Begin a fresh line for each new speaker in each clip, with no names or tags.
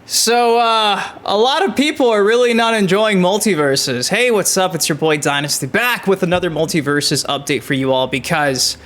So, a lot of people are really not enjoying MultiVersus. Hey, what's up? It's your boy Dynasty back with another MultiVersus update for you all because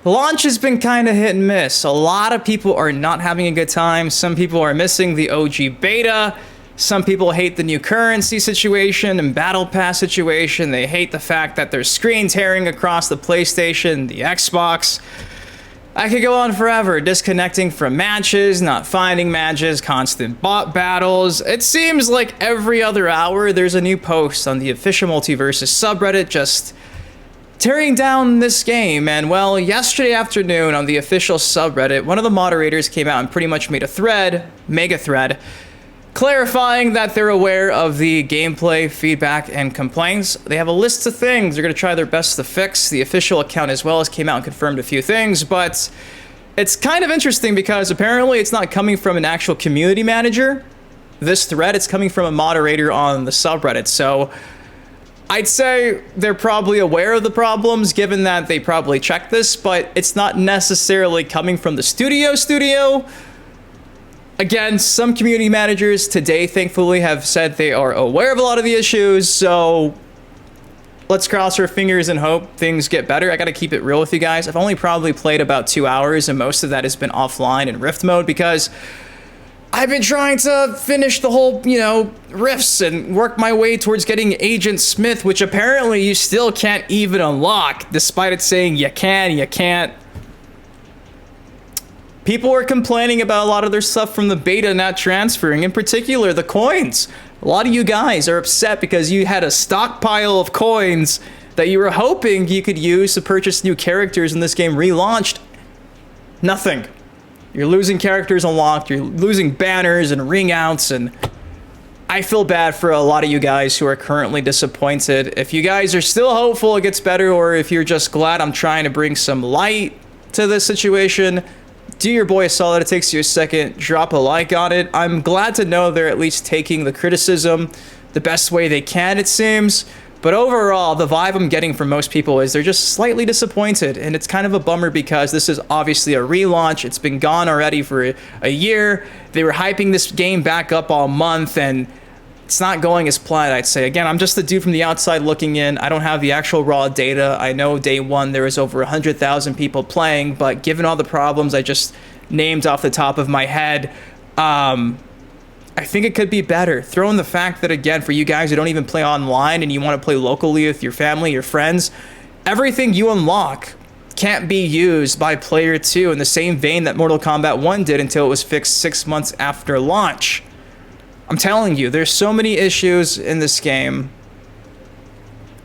the launch has been kind of hit and miss. A lot of people are not having a good time. Some people are missing the OG beta. Some people hate the new currency situation and battle pass situation. They hate the fact that there's screen tearing across the PlayStation, the Xbox. I could go on forever, disconnecting from matches, not finding matches, constant bot battles. It seems like every other hour there's a new post on the official MultiVersus subreddit just tearing down this game. And well, yesterday afternoon on the official subreddit, one of the moderators came out and pretty much made a thread, mega thread, clarifying that they're aware of the gameplay feedback and complaints. They have a list of things they're going to try their best to fix. The official account as well as came out and confirmed a few things, but it's kind of interesting because apparently it's not coming from an actual community manager. This thread, it's coming from a moderator on the subreddit. So I'd say they're probably aware of the problems given that they probably checked this, but it's not necessarily coming from the studio. Again, some community managers today, thankfully, have said they are aware of a lot of the issues, so let's cross our fingers and hope things get better. I gotta keep it real with you guys. I've only probably played about 2 hours, and most of that has been offline in Rift mode because I've been trying to finish the whole, rifts and work my way towards getting Agent Smith, which apparently you still can't even unlock, despite it saying you can, you can't. People are complaining about a lot of their stuff from the beta not transferring, in particular the coins. A lot of you guys are upset because you had a stockpile of coins that you were hoping you could use to purchase new characters in this game relaunched. Nothing. You're losing characters unlocked, you're losing banners and ring outs, and I feel bad for a lot of you guys who are currently disappointed. If you guys are still hopeful it gets better, or if you're just glad I'm trying to bring some light to this situation, do your boy a solid. It takes you a second. Drop a like on it. I'm glad to know they're at least taking the criticism the best way they can, it seems. But overall, the vibe I'm getting from most people is they're just slightly disappointed. And it's kind of a bummer because this is obviously a relaunch. It's been gone already for a year. They were hyping this game back up all month, and it's not going as planned, I'd say. Again, I'm just the dude from the outside looking in. I don't have the actual raw data. I know day one there was over 100,000 people playing, but given all the problems I just named off the top of my head, I think it could be better. Throw in the fact that, again, for you guys who don't even play online and you want to play locally with your family, your friends, everything you unlock can't be used by player 2 in the same vein that Mortal Kombat 1 did until it was fixed 6 months after launch. I'm telling you, there's so many issues in this game.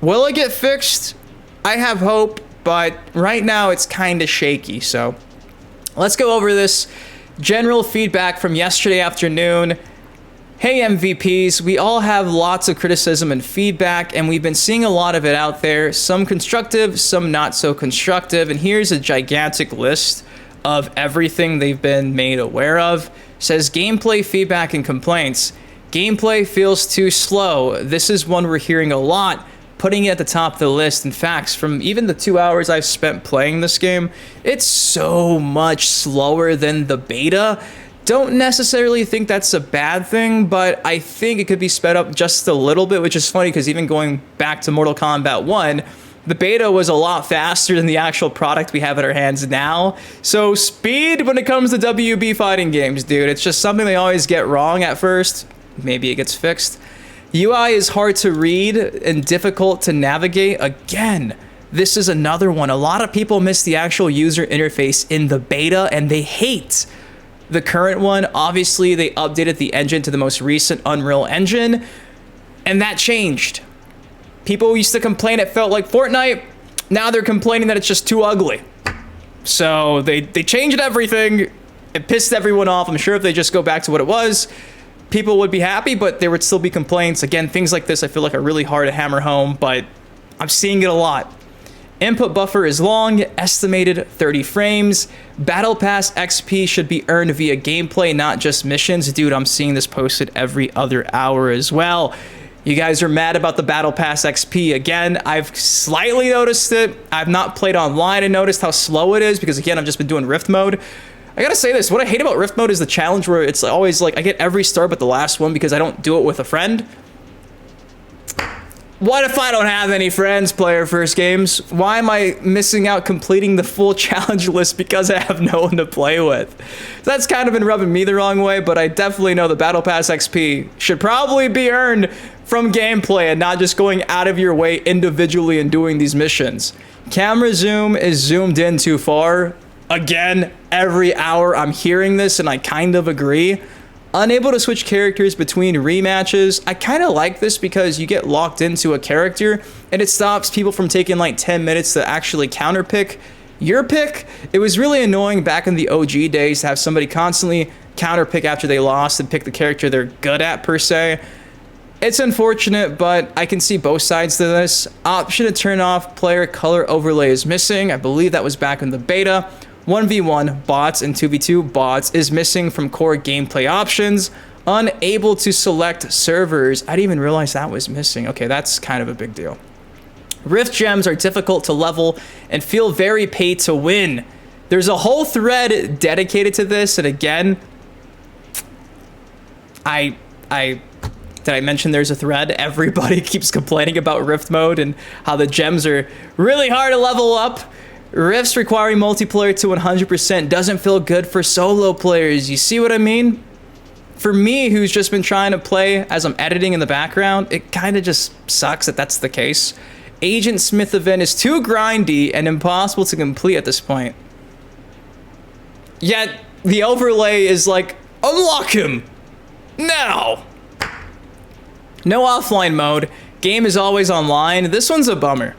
Will it get fixed? I have hope, but right now it's kind of shaky. So let's go over this general feedback from yesterday afternoon. Hey MVPs, we all have lots of criticism and feedback, and we've been seeing a lot of it out there. Some constructive, some not so constructive, and here's a gigantic list of everything they've been made aware of. Says gameplay feedback and complaints. Gameplay feels too slow. This is one we're hearing a lot, putting it at the top of the list. In fact, from even the 2 hours I've spent playing this game, it's so much slower than the beta. Don't necessarily think that's a bad thing, but I think it could be sped up just a little bit, which is funny because even going back to Mortal Kombat 1, the beta was a lot faster than the actual product we have at our hands now. So speed when it comes to WB fighting games, dude. It's just something they always get wrong at first. Maybe it gets fixed. UI is hard to read and difficult to navigate. Again, this is another one. A lot of people miss the actual user interface in the beta, and they hate the current one. Obviously, they updated the engine to the most recent Unreal Engine, and that changed. People used to complain it felt like Fortnite. Now they're complaining that it's just too ugly. So they changed everything. It pissed everyone off. I'm sure if they just go back to what it was, people would be happy, but there would still be complaints. Again, things like this I feel like are really hard to hammer home, but I'm seeing it a lot. Input buffer is long, estimated 30 frames. Battle Pass XP should be earned via gameplay, not just missions. Dude, I'm seeing this posted every other hour as well. You guys are mad about the Battle Pass XP. Again, I've slightly noticed it. I've not played online and noticed how slow it is because, again, I've just been doing Rift mode. I gotta say this, what I hate about Rift mode is the challenge where it's always like, I get every star but the last one because I don't do it with a friend. What if I don't have any friends, player first games? Why am I missing out completing the full challenge list because I have no one to play with? So that's kind of been rubbing me the wrong way, but I definitely know the Battle Pass XP should probably be earned from gameplay and not just going out of your way individually and doing these missions. Camera zoom is zoomed in too far. Again, every hour I'm hearing this and I kind of agree. Unable to switch characters between rematches. I kind of like this because you get locked into a character and it stops people from taking like 10 minutes to actually counterpick your pick. It was really annoying back in the OG days to have somebody constantly counterpick after they lost and pick the character they're good at per se. It's unfortunate, but I can see both sides to this. Option to turn off player color overlay is missing. I believe that was back in the beta. 1v1 bots and 2v2 bots is missing from core gameplay options. Unable to select servers. I didn't even realize that was missing. Okay, that's kind of a big deal. Rift gems are difficult to level and feel very pay to win. There's a whole thread dedicated to this, and again, did I mention there's a thread? Everybody keeps complaining about Rift mode and how the gems are really hard to level up. Rifts requiring multiplayer to 100% doesn't feel good for solo players. You see what I mean? For me, who's just been trying to play as I'm editing in the background, it kind of just sucks that that's the case. Agent Smith event is too grindy and impossible to complete at this point. Yet, the overlay is like, unlock him! Now! No offline mode. Game is always online. This one's a bummer.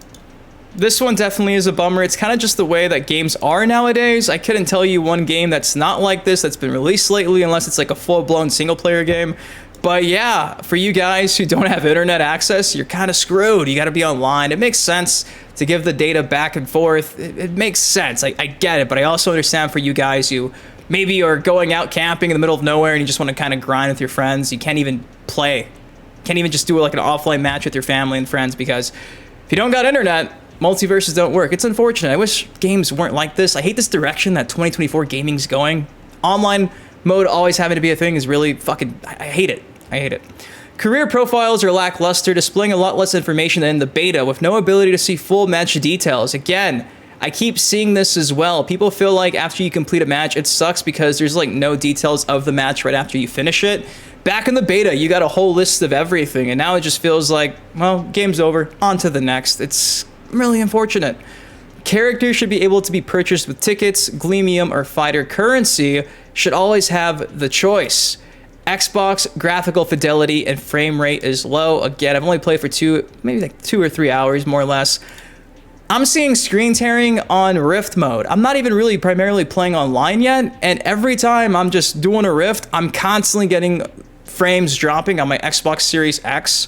This one definitely is a bummer. It's kind of just the way that games are nowadays. I couldn't tell you one game that's not like this that's been released lately unless it's like a full-blown single-player game. But yeah, for you guys who don't have internet access, you're kind of screwed. You got to be online. It makes sense to give the data back and forth. It makes sense. I get it, but I also understand for you guys who maybe are going out camping in the middle of nowhere and you just want to kind of grind with your friends. You can't even play. Can't even just do like an offline match with your family and friends because if you don't got internet, MultiVersus don't work. It's unfortunate. I wish games weren't like this. I hate this direction that 2024 gaming's going. Online mode always having to be a thing is really fucking... I hate it. I hate it. Career profiles are lackluster, displaying a lot less information than in the beta, with no ability to see full match details. Again, I keep seeing this as well. People feel like after you complete a match, it sucks because there's like no details of the match right after you finish it. Back in the beta, you got a whole list of everything, and now it just feels like, well, game's over. On to the next. It's really unfortunate. Characters should be able to be purchased with tickets, Gleamium, or fighter currency should always have the choice. Xbox graphical fidelity and frame rate is low. Again, I've only played for maybe like 2 or 3 hours, more or less. I'm seeing screen tearing on Rift mode. I'm not even really primarily playing online yet, and every time I'm just doing a Rift, I'm constantly getting frames dropping on my Xbox Series X.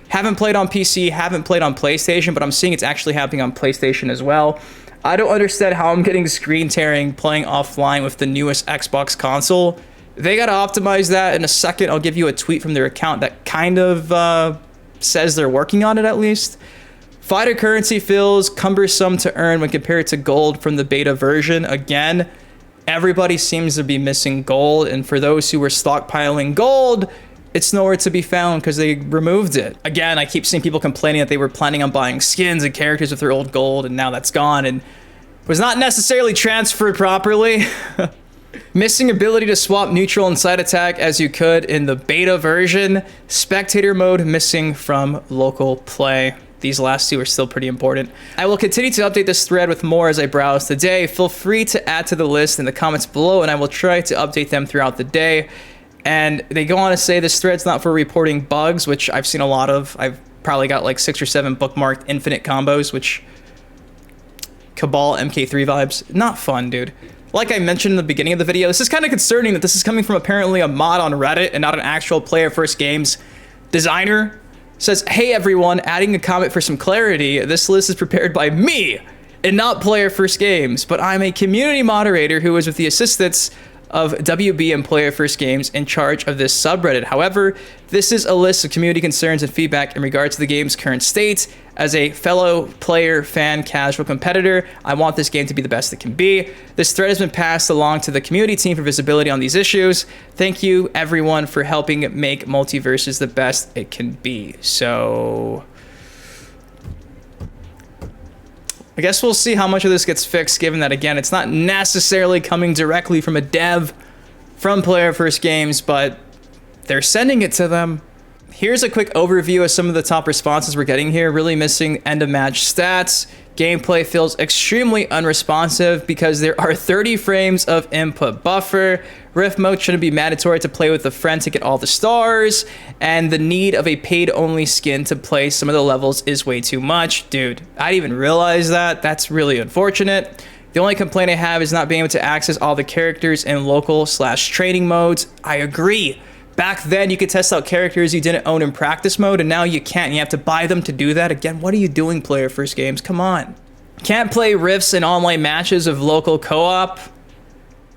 Haven't played on PC, haven't played on PlayStation, but I'm seeing it's actually happening on PlayStation as well. I don't understand how I'm getting screen tearing playing offline with the newest Xbox console. They gotta optimize that. In a second, I'll give you a tweet from their account that kind of says they're working on it at least. Fighter currency feels cumbersome to earn when compared to gold from the beta version. Again, everybody seems to be missing gold, and for those who were stockpiling gold, it's nowhere to be found because they removed it. Again, I keep seeing people complaining that they were planning on buying skins and characters with their old gold, and now that's gone and was not necessarily transferred properly. Missing ability to swap neutral and side attack as you could in the beta version. Spectator mode missing from local play. These last two are still pretty important. I will continue to update this thread with more as I browse today. Feel free to add to the list in the comments below, and I will try to update them throughout the day. And they go on to say this thread's not for reporting bugs, which I've seen a lot of. I've probably got like 6 or 7 bookmarked infinite combos, which Cabal MK3 vibes. Not fun, dude. Like I mentioned in the beginning of the video, this is kind of concerning that this is coming from apparently a mod on Reddit and not an actual player first games designer. Says, hey everyone, adding a comment for some clarity. This list is prepared by me and not player first games, but I'm a community moderator who is with the assistance of WB and Player First Games in charge of this subreddit. However, this is a list of community concerns and feedback in regards to the game's current state. As a fellow player, fan, casual competitor, I want this game to be the best it can be. This thread has been passed along to the community team for visibility on these issues. Thank you, everyone, for helping make MultiVersus the best it can be. So I guess we'll see how much of this gets fixed, given that, again, it's not necessarily coming directly from a dev from Player First Games, but they're sending it to them. Here's a quick overview of some of the top responses we're getting here. Really missing end-of-match stats. Gameplay feels extremely unresponsive because there are 30 frames of input buffer. Rift mode shouldn't be mandatory to play with a friend to get all the stars. And the need of a paid-only skin to play some of the levels is way too much. Dude, I didn't even realize that. That's really unfortunate. The only complaint I have is not being able to access all the characters in local/training modes. I agree. Back then, you could test out characters you didn't own in practice mode, and now you can't. You have to buy them to do that. Again, what are you doing, Player First Games? Come on. Can't play rifts in online matches of local co-op.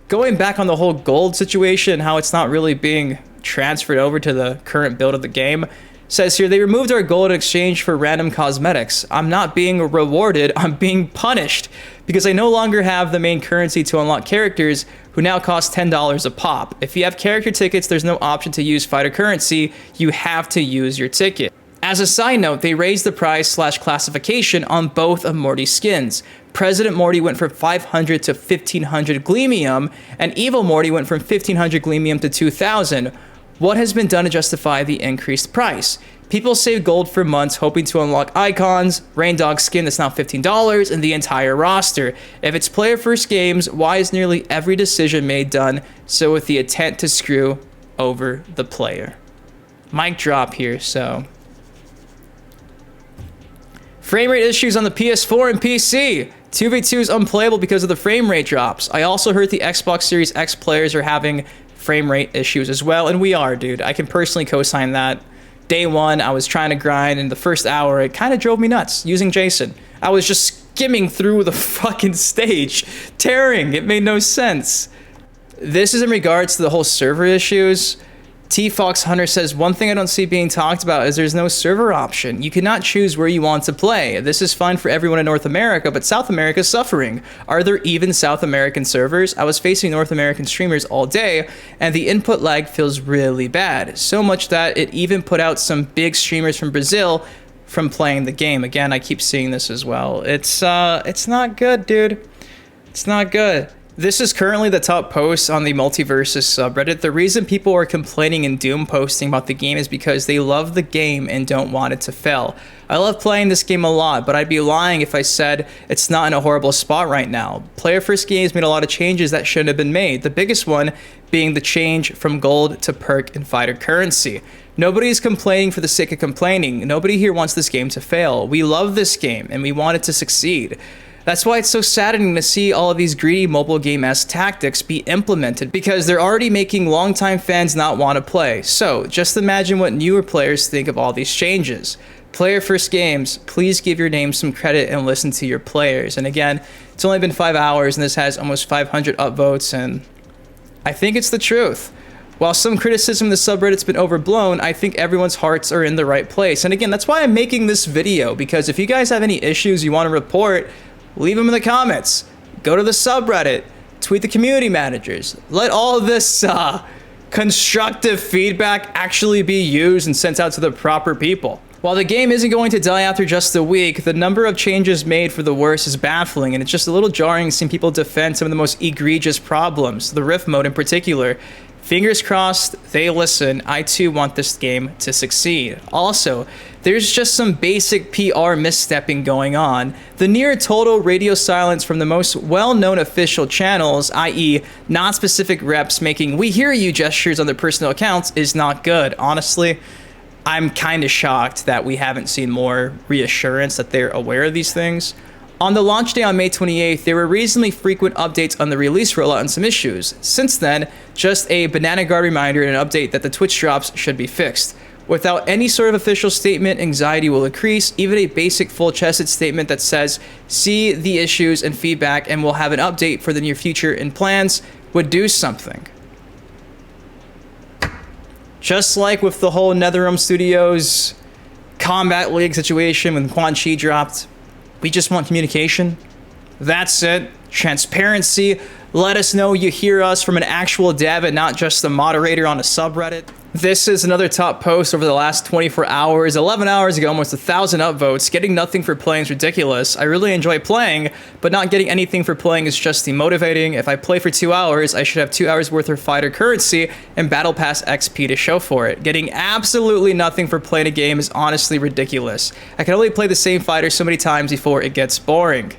Going back on the whole gold situation, how it's not really being transferred over to the current build of the game. Says here, they removed our gold in exchange for random cosmetics. I'm not being rewarded, I'm being punished because I no longer have the main currency to unlock characters who now cost $10 a pop. If you have character tickets, there's no option to use fighter currency. You have to use your ticket. As a side note, they raised the price/classification on both of Morty's skins. President Morty went from 500 to 1500 Gleamium, and Evil Morty went from 1500 Gleamium to 2000. What has been done to justify the increased price? People save gold for months hoping to unlock icons, Rain Dog skin that's now $15, and the entire roster. If it's Player First Games, why is nearly every decision made done so with the intent to screw over the player? Mic drop here, so. Frame rate issues on the PS4 and PC. 2v2 is unplayable because of the frame rate drops. I also heard the Xbox Series X players are having frame rate issues as well, and we are, dude. I can personally co-sign that. Day one, I was trying to grind, and the first hour, it kind of drove me nuts using Jason. I was just skimming through the fucking stage, tearing. It made no sense. This is in regards to the whole server issues. T Fox Hunter says, one thing I don't see being talked about is there's no server option. You cannot choose where you want to play. This is fine for everyone in North America, but South America is suffering. Are there even South American servers? I was facing North American streamers all day, and the input lag feels really bad. So much that it even put out some big streamers from Brazil from playing the game. Again, I keep seeing this as well. It's not good, dude. It's not good. This is currently the top post on the MultiVersus subreddit. The reason people are complaining and doom posting about the game is because they love the game and don't want it to fail. I love playing this game a lot, but I'd be lying if I said it's not in a horrible spot right now. Player First Games made a lot of changes that shouldn't have been made. The biggest one being the change from gold to perk and fighter currency. Nobody's complaining for the sake of complaining. Nobody here wants this game to fail. We love this game and we want it to succeed. That's why it's so saddening to see all of these greedy mobile game-esque tactics be implemented, because they're already making longtime fans not want to play. So just imagine what newer players think of all these changes. Player First Games, please give your name some credit and listen to your players. And again, it's only been 5 hours and this has almost 500 upvotes, and I think it's the truth. While some criticism of the subreddit's been overblown, I think everyone's hearts are in the right place. And again, that's why I'm making this video, because if you guys have any issues you want to report, leave them in the comments. Go to the subreddit. Tweet the community managers. Let all of this constructive feedback actually be used and sent out to the proper people. While the game isn't going to die after just a week, the number of changes made for the worse is baffling, and it's just a little jarring seeing people defend some of the most egregious problems, the Rift mode in particular. Fingers crossed, they listen. I too want this game to succeed. Also, there's just some basic PR misstepping going on. The near total radio silence from the most well-known official channels, i.e. non-specific reps making "we hear you" gestures on their personal accounts, is not good. Honestly, I'm kind of shocked that we haven't seen more reassurance that they're aware of these things. On the launch day on May 28th, there were reasonably frequent updates on the release rollout and some issues. Since then, just a banana guard reminder and an update that the Twitch drops should be fixed. Without any sort of official statement, anxiety will increase. Even a basic full-chested statement that says, see the issues and feedback and we'll have an update for the near future and plans would do something. Just like with the whole NetherRealm Studios Combat League situation when Quan Chi dropped, we just want communication. That's it. Transparency. Let us know you hear us from an actual dev and not just the moderator on a subreddit. This is another top post over the last 24 hours. 11 hours ago, almost 1,000 upvotes. Getting nothing for playing is ridiculous. I really enjoy playing, but not getting anything for playing is just demotivating. If I play for 2 hours, I should have 2 hours worth of fighter currency and Battle Pass XP to show for it. Getting absolutely nothing for playing a game is honestly ridiculous. I can only play the same fighter so many times before it gets boring.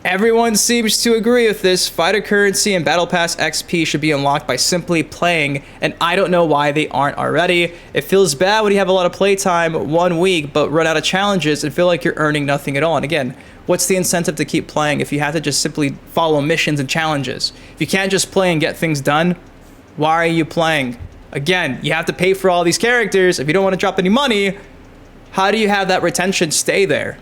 Everyone seems to agree with this. Fighter currency and Battle Pass XP should be unlocked by simply playing, and I don't know why they aren't already. It feels bad when you have a lot of playtime 1 week, but run out of challenges and feel like you're earning nothing at all. And again, what's the incentive to keep playing if you have to just simply follow missions and challenges? If you can't just play and get things done, why are you playing? Again, you have to pay for all these characters. If you don't want to drop any money, how do you have that retention stay there?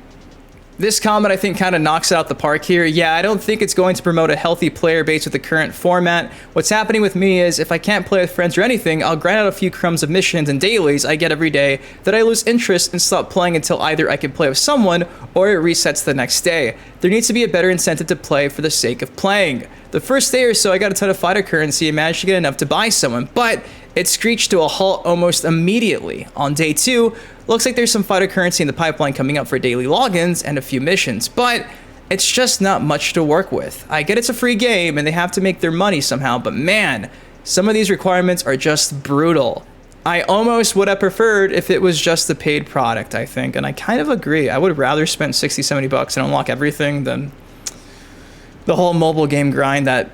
This comment, I think, kind of knocks it out the park here. Yeah, I don't think it's going to promote a healthy player base with the current format. What's happening with me is if I can't play with friends or anything, I'll grind out a few crumbs of missions and dailies I get every day that I lose interest and stop playing until either I can play with someone or it resets the next day. There needs to be a better incentive to play for the sake of playing. The first day or so, I got a ton of fighter currency and managed to get enough to buy someone, but it screeched to a halt almost immediately. On day 2, looks like there's some fighter currency in the pipeline coming up for daily logins and a few missions, but it's just not much to work with. I get it's a free game and they have to make their money somehow, but man, some of these requirements are just brutal. I almost would have preferred if it was just a paid product, I think, and I kind of agree. I would rather spend 60, 70 bucks and unlock everything than the whole mobile game grind that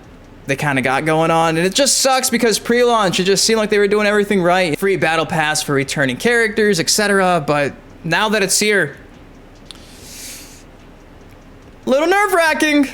they kind of got going on. And it just sucks because pre-launch, it just seemed like they were doing everything right. Free battle pass for returning characters, etc. But now that it's here, a little nerve-wracking.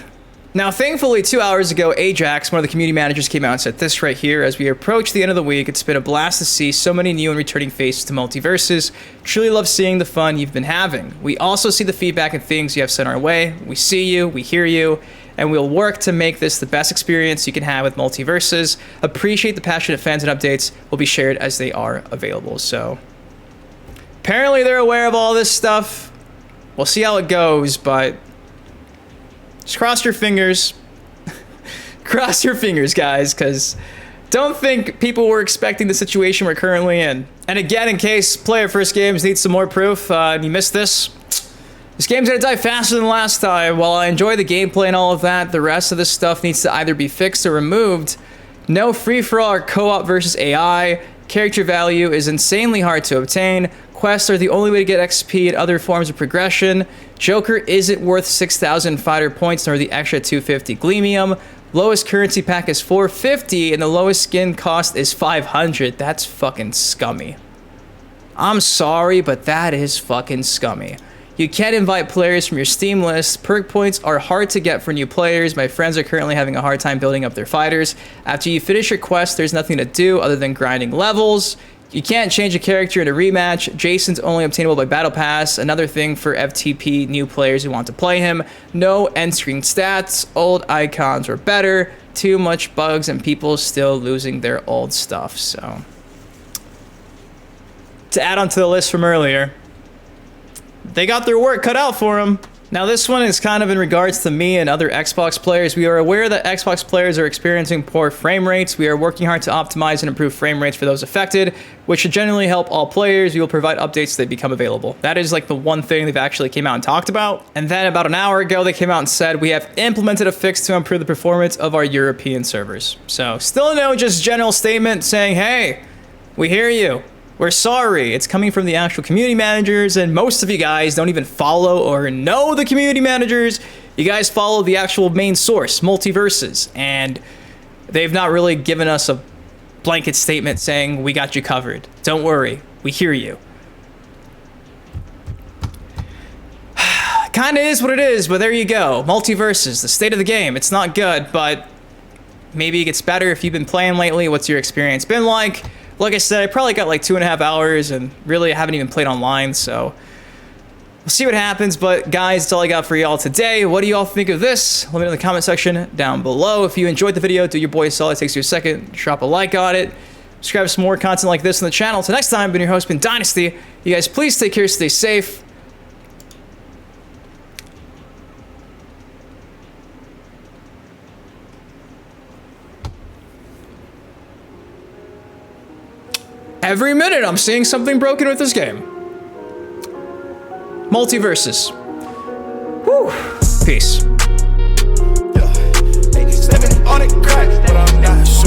Now, thankfully, 2 hours ago, Ajax, one of the community managers, came out and said this right here. As we approach the end of the week, it's been a blast to see so many new and returning faces to MultiVersus. Truly love seeing the fun you've been having. We also see the feedback and things you have sent our way. We see you, we hear you, and we'll work to make this the best experience you can have with MultiVersus. Appreciate the passionate fans, and updates will be shared as they are available. So apparently they're aware of all this stuff. We'll see how it goes, but just cross your fingers. Cross your fingers, guys, because don't think people were expecting the situation we're currently in. And again, in case player first games need some more proof, and you missed this game's gonna die faster than last time. While I enjoy the gameplay and all of that, the rest of this stuff needs to either be fixed or removed. No free-for-all or co-op versus AI. Character value is insanely hard to obtain. Quests are the only way to get XP and other forms of progression. Joker isn't worth 6,000 fighter points nor the extra 250 Gleamium. Lowest currency pack is 450 and the lowest skin cost is 500. That's fucking scummy. I'm sorry, but that is fucking scummy. You can't invite players from your Steam list. Perk points are hard to get for new players. My friends are currently having a hard time building up their fighters. After you finish your quest, there's nothing to do other than grinding levels. You can't change a character in a rematch. Jason's only obtainable by Battle Pass. Another thing for FTP new players who want to play him. No end screen stats. Old icons were better. Too much bugs and people still losing their old stuff. So, to add on to the list from earlier, they got their work cut out for them. Now this one is kind of in regards to me and other Xbox players. We are aware that Xbox players are experiencing poor frame rates. We are working hard to optimize and improve frame rates for those affected, which should generally help all players. We will provide updates as they become available. That is like the one thing they've actually came out and talked about. And then about an hour ago, they came out and said, we have implemented a fix to improve the performance of our European servers. So still no just general statement saying, hey, we hear you. We're sorry. It's coming from the actual community managers, and most of you guys don't even follow or know the community managers. You guys follow the actual main source, MultiVersus, and they've not really given us a blanket statement saying, we got you covered. Don't worry. We hear you. Kinda is what it is, but there you go. MultiVersus, the state of the game. It's not good, but maybe it gets better if you've been playing lately. What's your experience been like? Like I said, I probably got like 2.5 hours, and really I haven't even played online, so We'll see what happens, but guys, that's all I got for y'all today. What do y'all think of this? Let me know in the comment section down below. If you enjoyed the video, do your boy a solid. It takes you a second. Drop a like on it. Subscribe to some more content like this on the channel. Until next time, I've been your host, Ben Dynasty. You guys, please take care, stay safe. Every minute, I'm seeing something broken with this game. MultiVersus. Whew. Peace.
Yeah. They can 7 on it, crack, but I'm not sure.